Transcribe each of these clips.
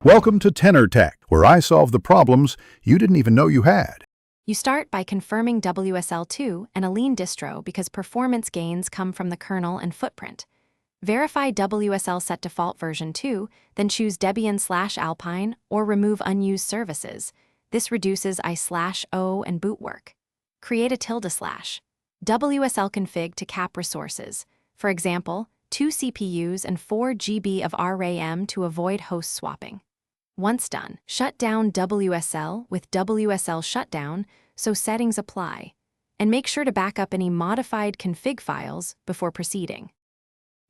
Welcome to Tenor Tech, where I solve the problems you didn't even know you had. You start by confirming WSL2 and a lean distro because performance gains come from the kernel and footprint. Verify WSL set default version 2, then choose Debian/Alpine or remove unused services. This reduces I/O and boot work. Create a ~. WSL config to cap resources. For example, 2 CPUs and 4 GB of RAM to avoid host swapping. Once done, shut down WSL with WSL shutdown so settings apply, and make sure to back up any modified config files before proceeding.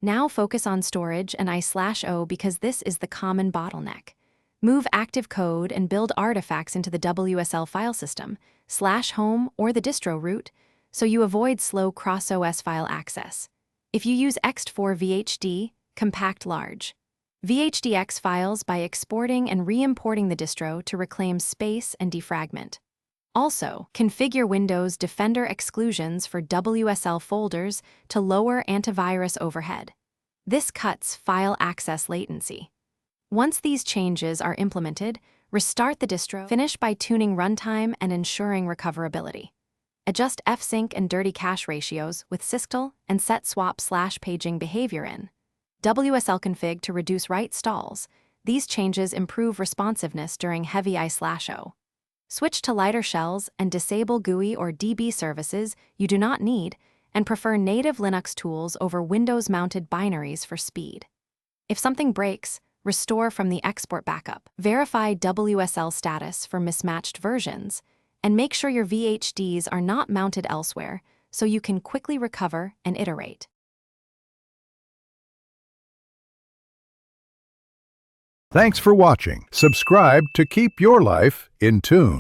Now focus on storage and I/O because this is the common bottleneck. Move active code and build artifacts into the WSL file system, /home or the distro root, so you avoid slow cross-OS file access. If you use ext4 VHD, compact large VHDX files by exporting and re-importing the distro to reclaim space and defragment. Also, configure Windows Defender exclusions for WSL folders to lower antivirus overhead. This cuts file access latency. Once these changes are implemented, restart the distro. Finish by tuning runtime and ensuring recoverability. Adjust fsync and dirty cache ratios with systl and set swap/paging behavior in WSL config to reduce write stalls. These changes improve responsiveness during heavy I/O. Switch to lighter shells and disable GUI or DB services you do not need and prefer native Linux tools over Windows-mounted binaries for speed. If something breaks, restore from the export backup. Verify WSL status for mismatched versions, and make sure your VHDs are not mounted elsewhere so you can quickly recover and iterate. Thanks for watching. Subscribe to keep your life in tune.